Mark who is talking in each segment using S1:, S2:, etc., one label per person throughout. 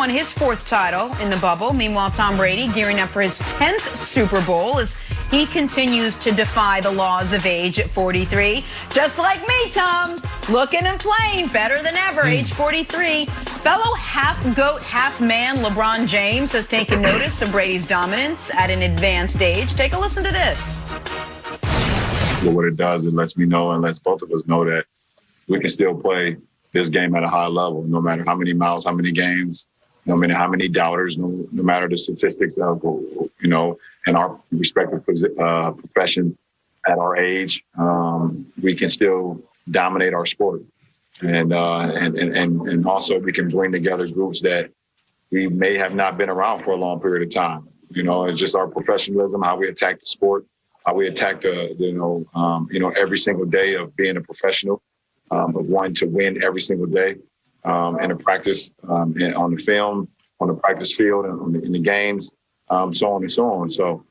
S1: won his 4th title in the bubble. Meanwhile, Tom Brady gearing up for his 10th Super Bowl as he continues to defy the laws of age at 43. Just like me, Tom, looking and playing better than ever, age 43. Fellow half-goat, half-man LeBron James has taken notice of Brady's dominance at an advanced age. Take a listen to this.
S2: Well, what it does, it lets me know and lets both of us know that we can still play this game at a high level, no matter how many miles, how many games, no matter how many doubters, no matter the statistics of, in our respective professions at our age, we can still dominate our sport. And also we can bring together groups that we may have not been around for a long period of time. It's just our professionalism, how we attack the sport, how we attack every single day of being a professional, of wanting to win every single day in a practice, on the film, on the practice field, and in the games, so on and so on. So,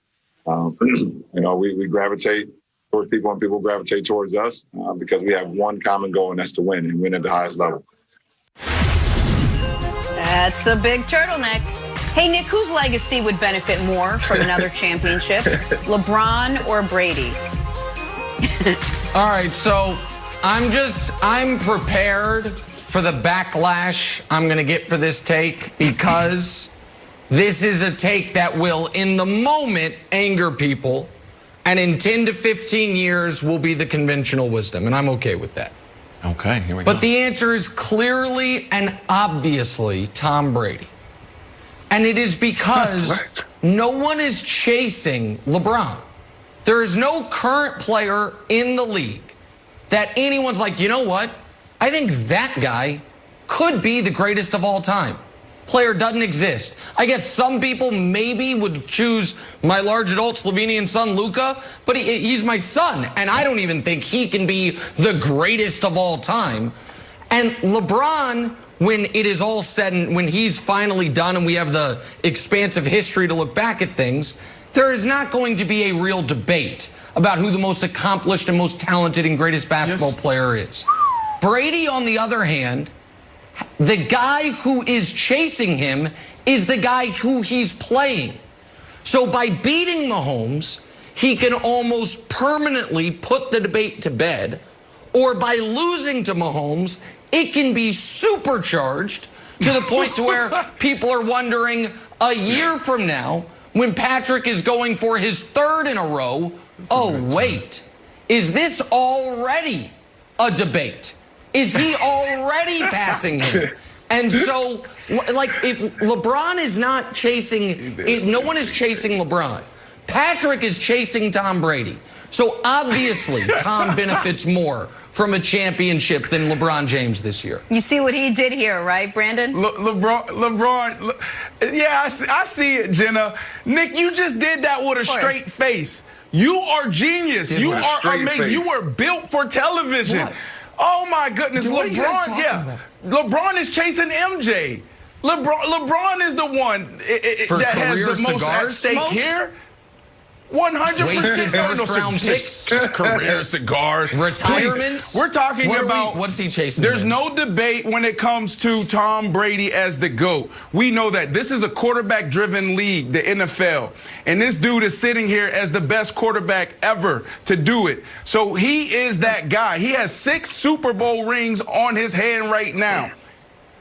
S2: we gravitate towards people and people gravitate towards us because we have one common goal, and that's to win and win at the highest level.
S1: That's a big turtleneck. Hey, Nick, whose legacy would benefit more from another championship, LeBron or Brady?
S3: All right, so I'm prepared for the backlash I'm going to get for this take because this is a take that will, in the moment, anger people, and in 10 to 15 years will be the conventional wisdom, and I'm okay with that.
S4: Okay, here we go.
S3: But the answer is clearly and obviously Tom Brady. And it is because no one is chasing LeBron. There is no current player in the league that anyone's like, you know what? I think that guy could be the greatest of all time. Player doesn't exist. I guess some people maybe would choose my large adult Slovenian son, Luka, but he's my son, and I don't even think he can be the greatest of all time. And LeBron, when it is all said and when he's finally done and we have the expansive history to look back at things, there is not going to be a real debate about who the most accomplished and most talented and greatest basketball player is. Brady, on the other hand, the guy who is chasing him is the guy who he's playing. So by beating Mahomes, he can almost permanently put the debate to bed, or by losing to Mahomes, it can be supercharged to the point to where people are wondering a year from now, when Patrick is going for his 3rd in a row, oh, wait, is this already a debate? Is he already passing him? And so, like, if LeBron is not chasing, no one is chasing LeBron. Patrick is chasing Tom Brady. So obviously, Tom benefits more from a championship than LeBron James this year.
S1: You see what he did here, right, Brandon?
S5: LeBron, yeah, I see it, Jenna. Nick, you just did that with a straight face. You are genius. You are amazing. You were built for television. What? Oh my goodness,
S3: Dude,
S5: LeBron is chasing MJ. LeBron is the one that has the most at stake here. 100%
S3: first-round picks,
S5: just career cigars,
S3: retirements.
S5: We're talking about
S3: what's he chasing?
S5: There's no debate when it comes to Tom Brady as the GOAT. We know that this is a quarterback-driven league, the NFL, and this dude is sitting here as the best quarterback ever to do it. So he is that guy. He has 6 Super Bowl rings on his hand right now.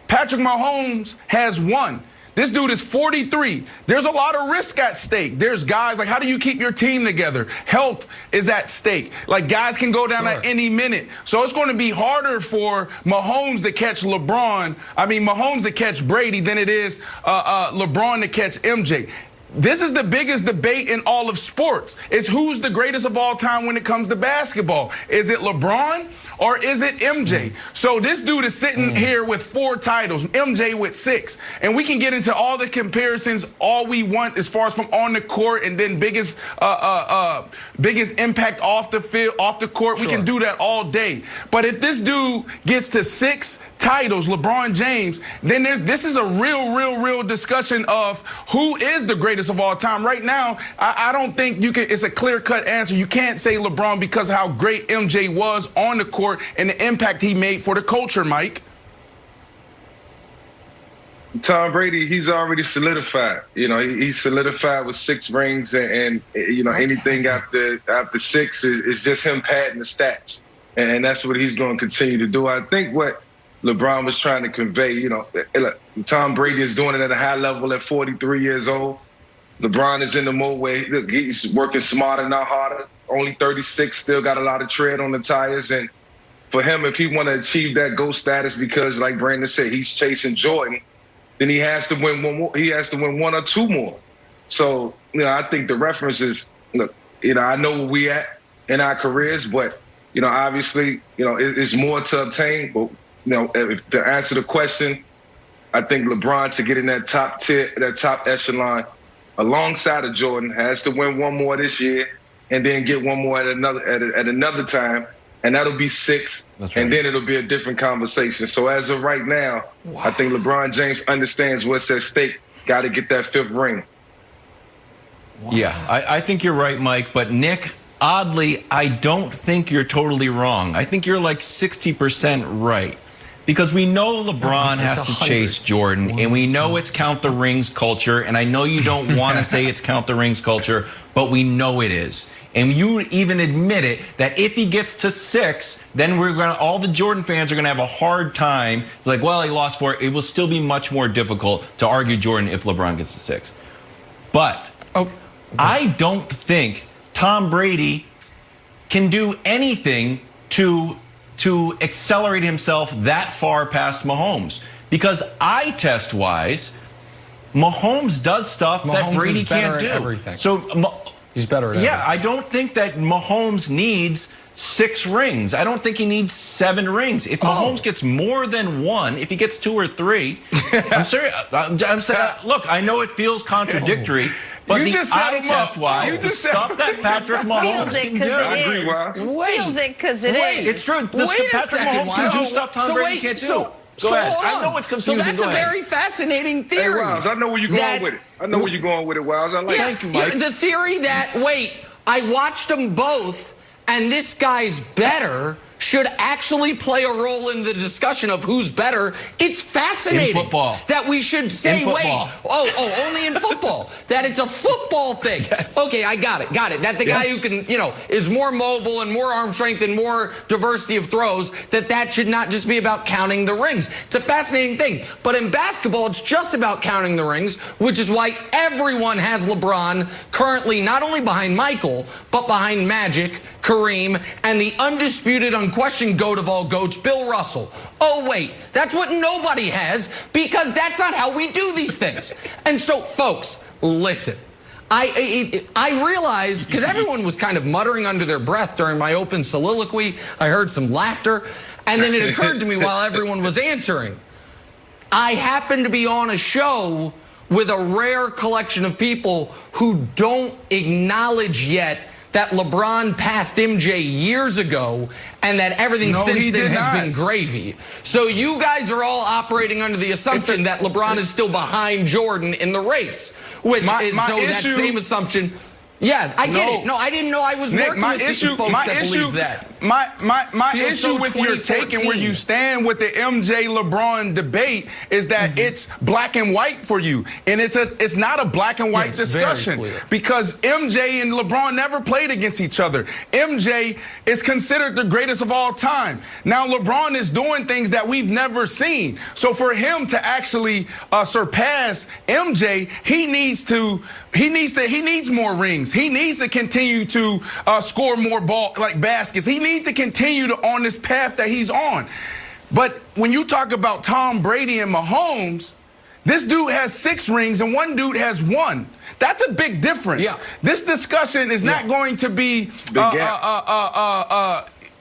S5: Patrick Mahomes has 1. This dude is 43. There's a lot of risk at stake. There's guys like, how do you keep your team together? Health is at stake. Like, guys can go down at any minute. So it's going to be harder for Mahomes to catch Mahomes to catch Brady than it is LeBron to catch MJ. This is the biggest debate in all of sports. It's who's the greatest of all time when it comes to basketball. Is it LeBron or is it MJ? So this dude is sitting here with 4 titles, MJ with 6. And we can get into all the comparisons all we want as far as from on the court and then biggest impact off the field, off the court. We can do that all day. But if this dude gets to 6 titles, LeBron James, then this is a real discussion of who is the greatest of all time. Right now, I don't think you can. It's a clear-cut answer. You can't say LeBron because of how great MJ was on the court and the impact he made for the culture, Mike.
S4: Tom Brady, he's already solidified. You know, he's solidified with 6 rings, and you know, anything after 6 is just him padding the stats, and that's what he's going to continue to do. I think what LeBron was trying to convey, you know, Tom Brady is doing it at a high level at 43 years old. LeBron is in the mode where he's working smarter, not harder. Only 36, still got a lot of tread on the tires, and for him, if he want to achieve that GOAT status, because like Brandon said, he's chasing Jordan, then he has to win one more. He has to win 1 or 2 more. So, you know, I think the reference is, look, you know, I know where we at in our careers, but, you know, obviously, you know, it's more to obtain. But, you know, to answer the question, I think LeBron, to get in that top tier, that top echelon, alongside of Jordan, has to win 1 more this year, and then get 1 more at another time. And that'll be 6, right. And then it'll be a different conversation. So as of right now, wow. I think LeBron James understands what's at stake. Got to get that 5th ring.
S6: Wow. Yeah, I think you're right, Mike. But Nick, oddly, I don't think you're totally wrong. I think you're like 60% right. Because we know LeBron has to chase Jordan, and we know it's count the rings culture. And I know you don't want to say it's count the rings culture, but we know it is. And you even admit it, that if he gets to 6, then all the Jordan fans are gonna have a hard time. Like, well, he lost 4. It will still be much more difficult to argue Jordan if LeBron gets to 6. But I don't think Tom Brady can do anything to accelerate himself that far past Mahomes. Because eye test wise, Mahomes does stuff that Brady can't do.
S3: Everything.
S6: So
S3: he's better at everything.
S6: Yeah, I don't think that Mahomes needs 6 rings. I don't think he needs 7 rings. If Mahomes gets more than 1, if he gets 2 or 3, I'm serious. I'm saying, look, I know it feels contradictory, but the eye test-wise, the stuff that Patrick Mahomes can do.
S4: I agree, Wiles.
S1: Feels it because it is.
S6: It's true. Patrick Mahomes can do stuff Tom Brady can't do. Go ahead. I know it's confusing.
S3: So that's a very fascinating theory.
S4: Hey, Wiles, I know where you're going with it. I know where you're going with it, Wiles. I like it.
S6: Thank you, Mike.
S3: The theory that, I watched them both, and this guy's better, should actually play a role in the discussion of who's better. It's fascinating.
S6: In football.
S3: That we should say, only in football. That it's a football thing. Yes. Okay, I got it. That the guy who can, is more mobile and more arm strength and more diversity of throws, that should not just be about counting the rings. It's a fascinating thing. But in basketball, it's just about counting the rings, which is why everyone has LeBron currently not only behind Michael, but behind Magic, Kareem, and the undisputed, unquestioned GOAT of all GOATs, Bill Russell. Oh, wait, that's what nobody has, because that's not how we do these things. And so, folks, listen. I realized, because everyone was kind of muttering under their breath during my open soliloquy, I heard some laughter, and then it occurred to me while everyone was answering. I happened to be on a show with a rare collection of people who don't acknowledge yet that LeBron passed MJ years ago and that everything since then has been gravy. So you guys are all operating under the assumption that LeBron is still behind Jordan in the race, which that same assumption. Yeah, I get it. No, I didn't know I was working with folks that believe that.
S5: My issue with your take and where you stand with the MJ LeBron debate is that it's black and white for you, and it's not a black and white discussion, because MJ and LeBron never played against each other. MJ is considered the greatest of all time. Now LeBron is doing things that we've never seen. So for him to actually surpass MJ, he needs more rings. He needs to continue to score more baskets. He needs to continue on this path that he's on. But when you talk about Tom Brady and Mahomes, this dude has 6 rings and one dude has 1. That's a big difference. Yeah. This discussion is not going to be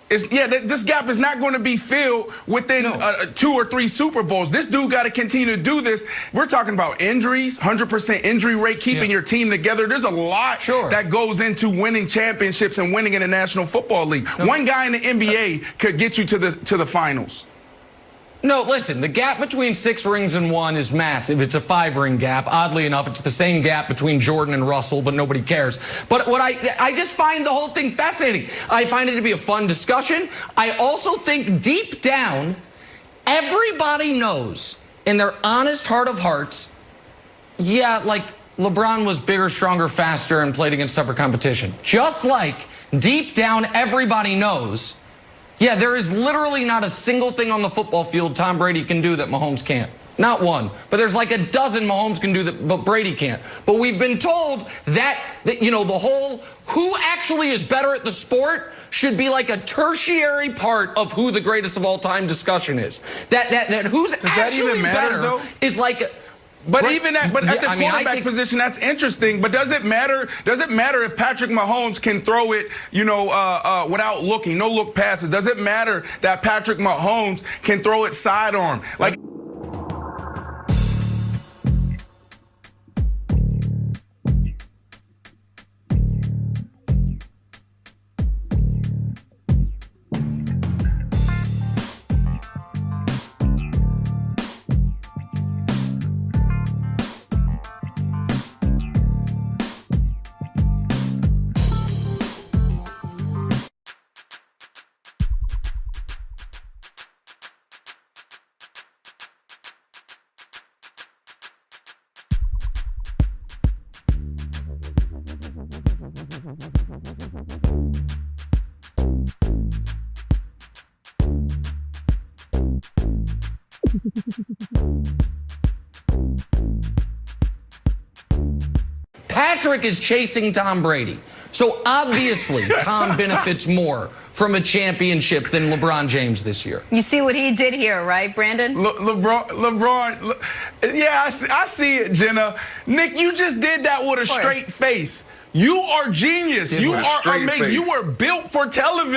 S5: this gap is not going to be filled within 2 or 3 Super Bowls. This dude got to continue to do this. We're talking about injuries, 100% injury rate, keeping your team together. There's a lot that goes into winning championships and winning in the National Football League. One guy in the NBA could get you to the finals.
S3: No, listen, the gap between 6 rings and 1 is massive. It's a 5-ring gap. Oddly enough, it's the same gap between Jordan and Russell, but nobody cares. But what I just find the whole thing fascinating. I find it to be a fun discussion. I also think deep down, everybody knows in their honest heart of hearts, yeah, like LeBron was bigger, stronger, faster, and played against tougher competition. Just like deep down everybody knows, yeah, there is literally not a single thing on the football field Tom Brady can do that Mahomes can't. Not one. But there's like a dozen Mahomes can do that, but Brady can't. But we've been told that you know, the whole who actually is better at the sport should be like a tertiary part of who the greatest of all time discussion is. That who's actually better though? Is like.
S5: But even at the quarterback position, that's interesting. But does it matter? Does it matter if Patrick Mahomes can throw it, you know, without looking, no look passes? Does it matter that Patrick Mahomes can throw it sidearm? Like.
S3: Patrick is chasing Tom Brady. So obviously, Tom benefits more from a championship than LeBron James this year.
S1: You see what he did here, right, Brandon?
S5: LeBron, yeah, I see it, Jenna. Nick, you just did that with a straight face. You are genius. You are amazing. You were built for television.